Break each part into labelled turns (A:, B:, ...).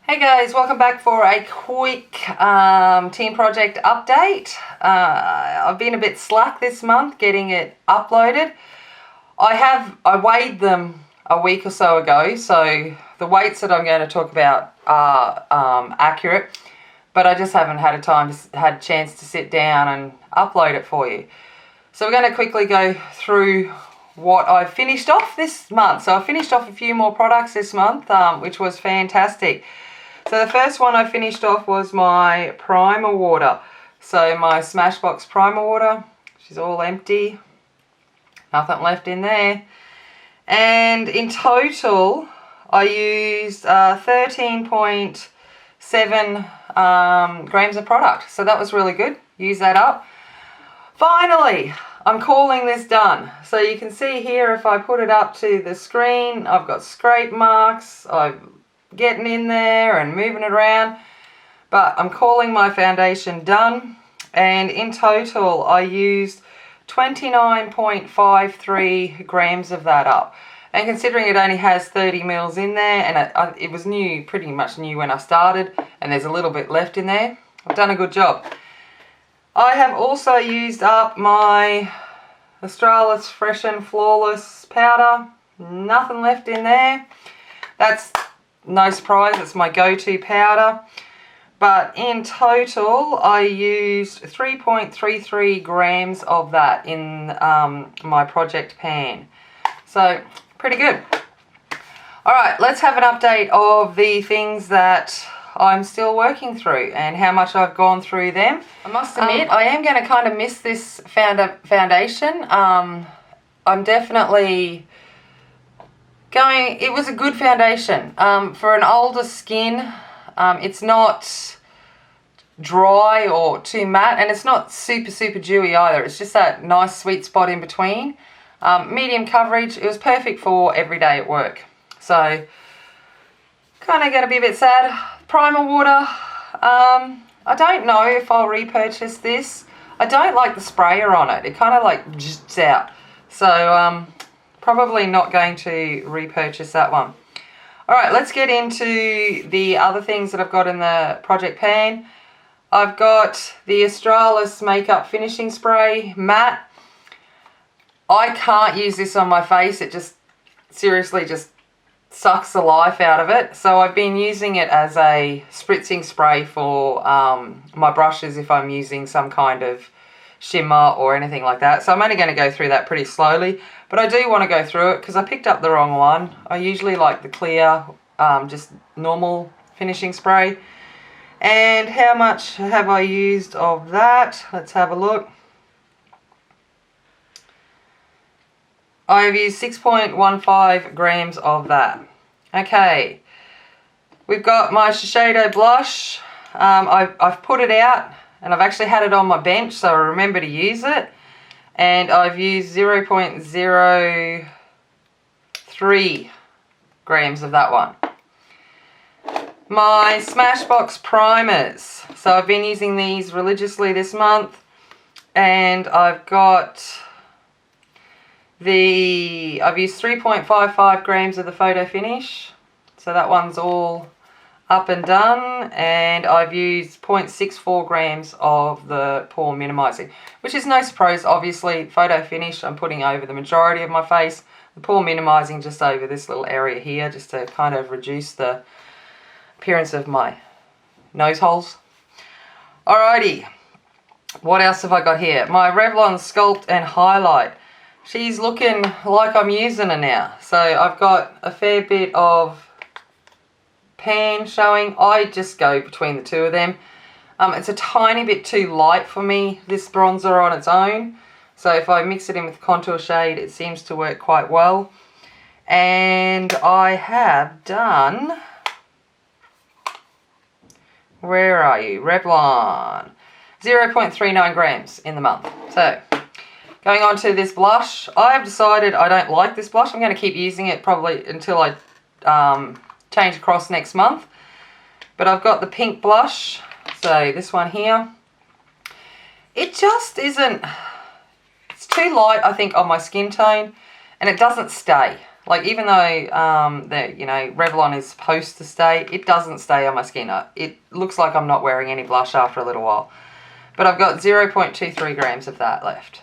A: Hey guys, welcome back for a quick team project update. I've been a bit slack this month getting it uploaded. I weighed them a week or so ago, so the weights that I'm going to talk about are accurate, but I just haven't had a chance to sit down and upload it for you. So we're going to quickly go through what I've finished off this month. So I finished off a few more products this month, which was fantastic. So the first one I finished off was my primer water. So my Smashbox primer water, she's all empty, nothing left in there. And in total, I used 13.7 grams of product. So that was really good. Use that up. Finally, I'm calling this done. So you can see here, if I put it up to the screen, I've got scrape marks. I'm getting in there and moving it around. But I'm calling my foundation done. And in total, I used 29.53 grams of that up. And considering it only has 30 mils in there, and it was new, pretty much new when I started, and there's a little bit left in there, I've done a good job. I have also used up my Australis Fresh and Flawless powder. Nothing left in there. That's no surprise, it's my go-to powder. But in total, I used 3.33 grams of that in my project pan. So, pretty good. Alright, let's have an update of the things that I'm still working through and how much I've gone through them. I must admit, I am going to kind of miss this foundation. I'm definitely going, it was a good foundation. For an older skin, it's not dry or too matte, and it's not super dewy either. It's just that nice sweet spot in between. Medium coverage, it was perfect for every day at work. So, kind of going to be a bit sad. Primer water, I don't know if I'll repurchase this. I don't like the sprayer on it. It kind of like jits out. So, probably not going to repurchase that one. Alright, let's get into the other things that I've got in the project pan. I've got the Australis Makeup Finishing Spray Matte. I can't use this on my face. It just seriously just sucks the life out of it. So I've been using it as a spritzing spray for my brushes if I'm using some kind of shimmer or anything like that. So I'm only going to go through that pretty slowly. But I do want to go through it because I picked up the wrong one. I usually like the clear, just normal finishing spray. And how much have I used of that? Let's have a look. I've used 6.15 grams of that. Okay, we've got my Shiseido blush. I've put it out and I've actually had it on my bench, so I remember to use it. And I've used 0.03 grams of that one. My Smashbox primers. So I've been using these religiously this month. And I've used 3.55 grams of the Photo Finish. So that one's all up and done. And I've used 0.64 grams of the Pore Minimizing, which is no surprise, obviously. Photo Finish I'm putting over the majority of my face. The Pore Minimizing just over this little area here, just to kind of reduce the appearance of my nose holes. Alrighty, what else have I got here? My Revlon Sculpt and Highlight. She's looking like I'm using her now. So I've got a fair bit of pan showing. I just go between the two of them. It's a tiny bit too light for me, this bronzer on its own. So if I mix it in with contour shade, it seems to work quite well. And I have done, where are you? Revlon. 0.39 grams in the month. So, going on to this blush. I have decided I don't like this blush. I'm going to keep using it probably until I change across next month. But I've got the pink blush. So, this one here. It just isn't, it's too light, I think, on my skin tone. And it doesn't stay. Like, even though, Revlon is supposed to stay, it doesn't stay on my skin. It looks like I'm not wearing any blush after a little while. But I've got 0.23 grams of that left.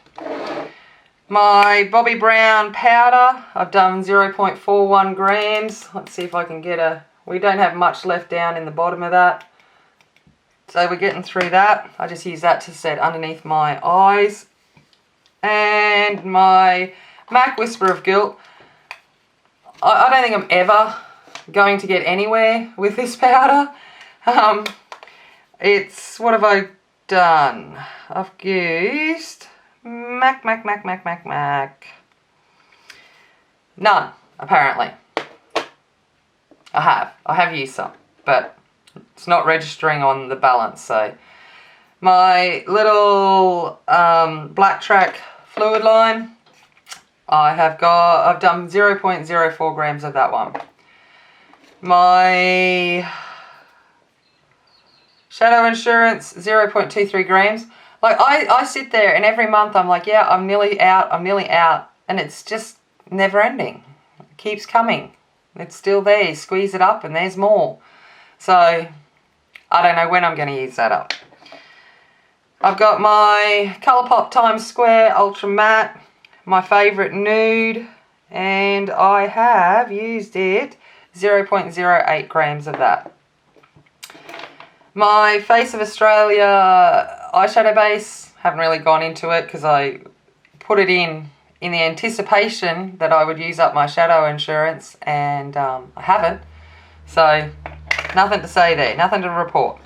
A: My Bobbi Brown powder, I've done 0.41 grams. Let's see if I can get we don't have much left down in the bottom of that. So we're getting through that. I just use that to set underneath my eyes. And my MAC Whisper of Guilt. I don't think I'm ever going to get anywhere with this powder. What have I done? I've used MAC. None, apparently. I have used some, but it's not registering on the balance. So my little Black Track fluid line, I've done 0.04 grams of that one. My Shadow Insurance, 0.23 grams. Like, I sit there and every month I'm like, yeah, I'm nearly out. And it's just never ending. It keeps coming. It's still there. You squeeze it up and there's more. So, I don't know when I'm going to use that up. I've got my Colourpop Times Square Ultra Matte, my favourite nude, and I have used it 0.08 grams of that. My Face of Australia eyeshadow base, haven't really gone into it because I put it in the anticipation that I would use up my Shadow Insurance, and I haven't. So, nothing to say there, nothing to report.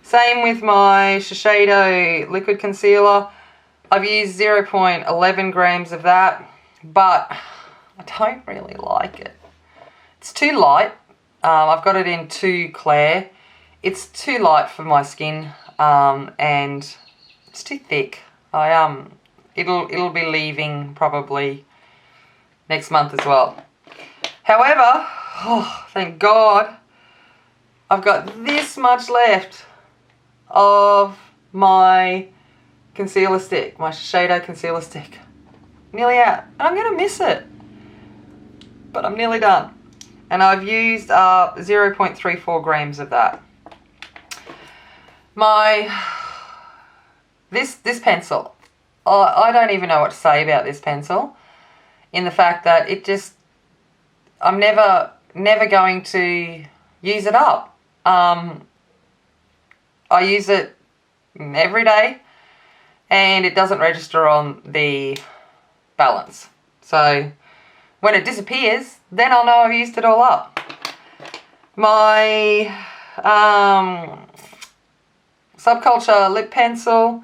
A: Same with my Shiseido liquid concealer. I've used 0.11 grams of that, but I don't really like it. It's too light. I've got it in too Clair. It's too light for my skin, and it's too thick. It'll be leaving probably next month as well. However, thank God, I've got this much left of my concealer stick, my Shiseido concealer stick. Nearly out. And I'm going to miss it. But I'm nearly done. And I've used up 0.34 grams of that. This pencil. I don't even know what to say about this pencil. In the fact that I'm never going to use it up. I use it every day, and it doesn't register on the balance. So when it disappears, then I'll know I've used it all up. My Subculture lip pencil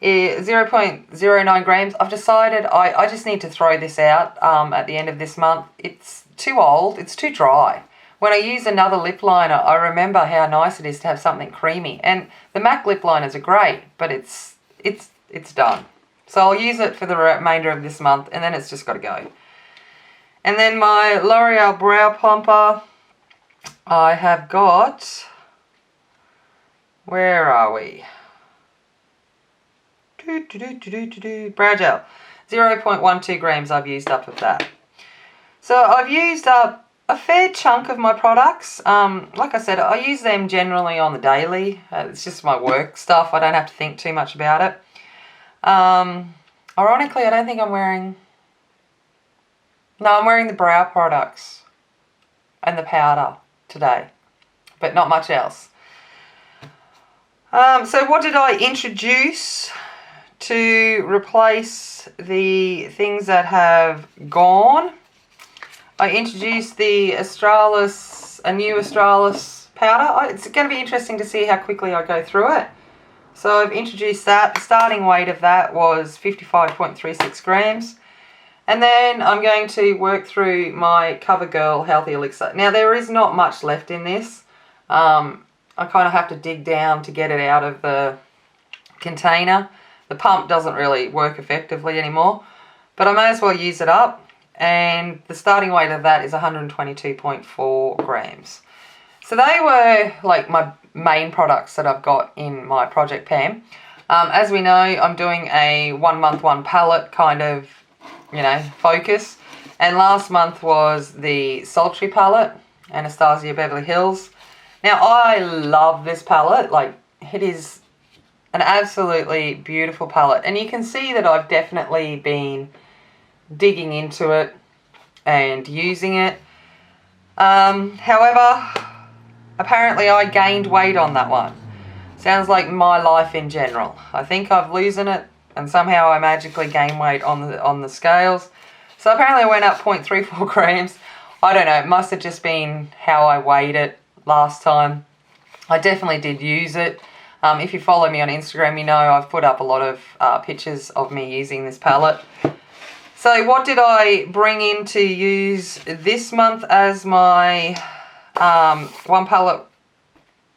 A: is 0.09 grams. I've decided I just need to throw this out at the end of this month. It's too old. It's too dry. When I use another lip liner, I remember how nice it is to have something creamy. And the MAC lip liners are great, but it's done. So I'll use it for the remainder of this month, and then it's just got to go. And then my L'Oreal Brow Plumper, I have got, where are we? Brow gel, 0.12 grams I've used up of that. So I've used up a fair chunk of my products. Like I said, I use them generally on the daily. It's just my work stuff. I don't have to think too much about it. Ironically, I don't think I'm wearing... No, I'm wearing the brow products and the powder today, but not much else. So what did I introduce to replace the things that have gone? I introduced the Australis, a new Australis powder. It's going to be interesting to see how quickly I go through it. So I've introduced that. The starting weight of that was 55.36 grams. And then I'm going to work through my CoverGirl Healthy Elixir. Now, there is not much left in this. I kind of have to dig down to get it out of the container. The pump doesn't really work effectively anymore. But I may as well use it up. And the starting weight of that is 122.4 grams. So they were like my main products that I've got in my Project Pan. As we know, I'm doing a 1 month, 1 palette kind of, focus. And last month was the Sultry palette, Anastasia Beverly Hills. Now, I love this palette. Like, it is an absolutely beautiful palette. And you can see that I've definitely been digging into it and using it. However, apparently I gained weight on that one. Sounds like my life in general. I think I've loosened it and somehow I magically gained weight on the scales. So apparently I went up 0.34 grams. I don't know, it must have just been how I weighed it last time. I definitely did use it. If you follow me on Instagram, you know I've put up a lot of pictures of me using this palette. So what did I bring in to use this month as my one palette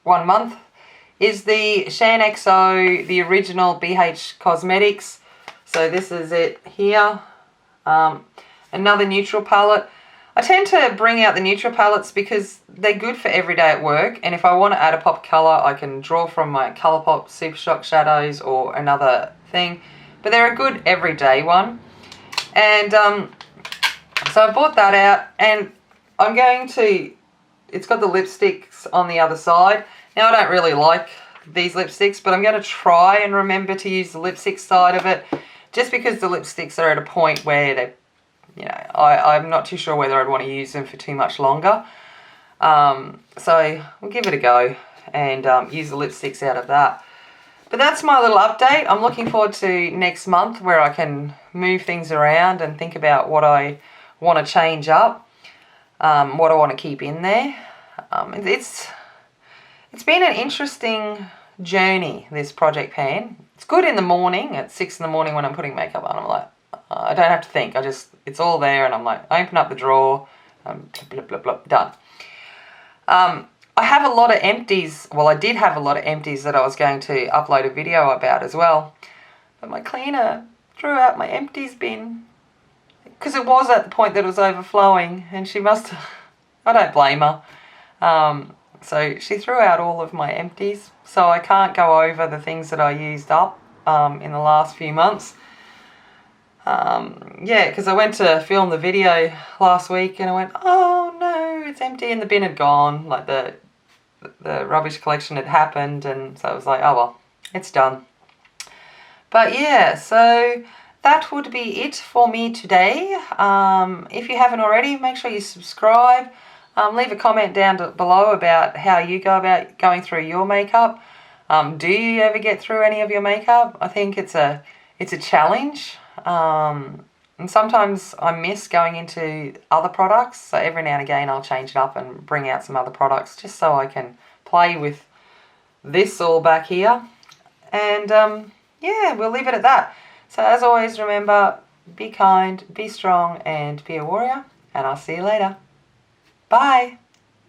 A: 1 month is the Shan XO, the original BH Cosmetics. So this is it here. Another neutral palette. I tend to bring out the neutral palettes because they're good for every day at work, and if I want to add a pop of colour I can draw from my Colourpop Super Shock shadows or another thing, but they're a good everyday one. And so I bought that out, and I'm going to, it's got the lipsticks on the other side. Now I don't really like these lipsticks, but I'm going to try and remember to use the lipstick side of it, just because the lipsticks are at a point where they, you know, I'm not too sure whether I'd want to use them for too much longer. So we'll give it a go and use the lipsticks out of that. But that's my little update. I'm looking forward to next month where I can move things around and think about what I want to change up, what I want to keep in there. It's been an interesting journey, this project pan. It's good in the morning, at 6 in the morning when I'm putting makeup on. I'm like, I don't have to think. It's all there, and I'm like, I open up the drawer, blah, blah, blah, done. I have a lot of empties. Well, I did have a lot of empties that I was going to upload a video about as well. But my cleaner threw out my empties bin because it was at the point that it was overflowing, and she must have, I don't blame her. So she threw out all of my empties, so I can't go over the things that I used up in the last few months. Yeah, because I went to film the video last week and I went, oh no, it's empty, and the bin had gone, like the rubbish collection had happened, and so I was like, oh well, it's done. But yeah, so that would be it for me today. If you haven't already, make sure you subscribe. Leave a comment down below about how you go about going through your makeup. Do you ever get through any of your makeup? I think it's a challenge. And sometimes I miss going into other products, so every now and again I'll change it up and bring out some other products just so I can play with this all back here. And yeah, we'll leave it at that. So as always, remember, be kind, be strong, and be a warrior, and I'll see you later. Bye!